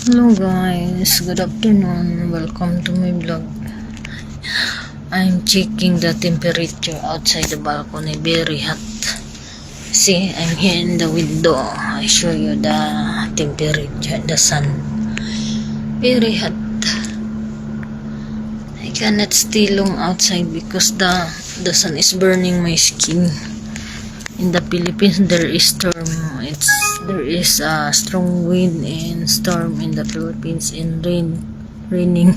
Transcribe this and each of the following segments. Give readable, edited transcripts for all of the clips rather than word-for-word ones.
Hello guys, good afternoon. Welcome to my vlog. I'm checking the temperature outside the balcony. Very hot. See, I'm here in the window. I show you the temperature, the sun. Very hot. I cannot stay long outside because the sun is burning my skin. In the Philippines, there is storm. There is a strong wind and storm in the Philippines and raining.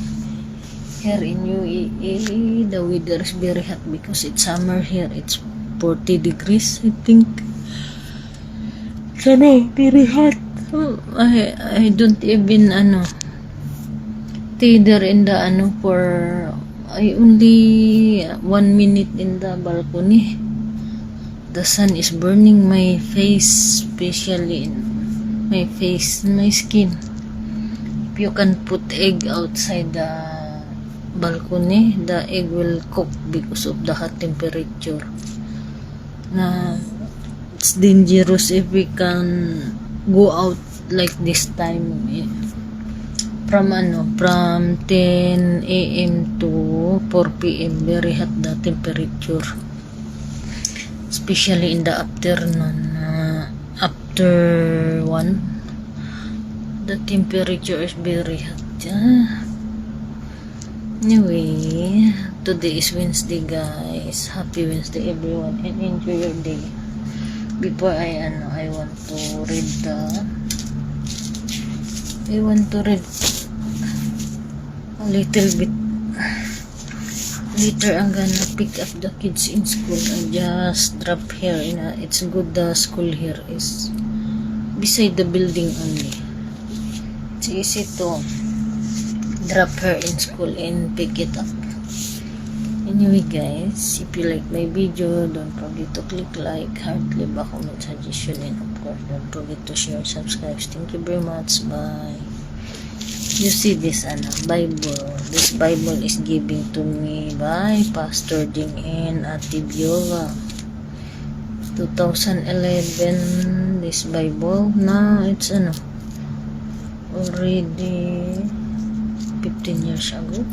Here in UAE, the weather is very hot because it's summer here. It's 40 degrees, I think. Sana, very hot. I don't even stay there in the for I only 1 minute in the balcony. The sun is burning my face, especially in my face, my skin. If you can put egg outside the balcony, the egg will cook because of the hot temperature. It's dangerous if we can go out like this time. From 10 a.m. to 4 p.m. very hot the temperature. Especially in the afternoon, after 1, the temperature is very hot. Anyway, today is Wednesday, guys. Happy Wednesday, everyone, and enjoy your day. Before I want to read a little bit. Later, I'm gonna pick up the kids in school. I just drop here. It's good the school here is beside the building only. It's easy to drop her in school and pick it up. Anyway, guys, if you like my video, don't forget to click like, heart, leave a comment, suggestion, and of course, don't forget to share, subscribe. Thank you very much. Bye. You see this Bible. This Bible is given to me by Pastor Ding and Ate Viola. 2011 this Bible. Now it's already 15 years ago.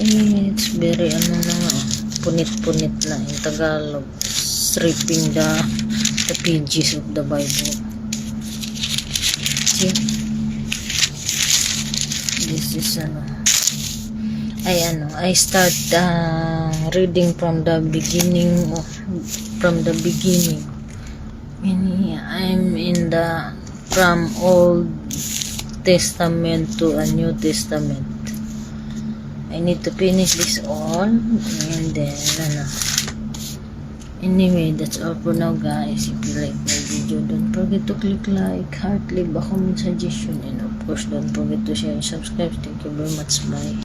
It's very punit-punit na in Tagalog. Stripping the pages of the Bible. See? This is I start reading from the beginning. I'm in from Old Testament to a New Testament. I need to finish this all, and then anyway, that's all for now, guys. If you like my video, don't forget to click like, heart, leave a comment, suggestion, and of course, don't forget to share and subscribe. Thank you very much. Bye.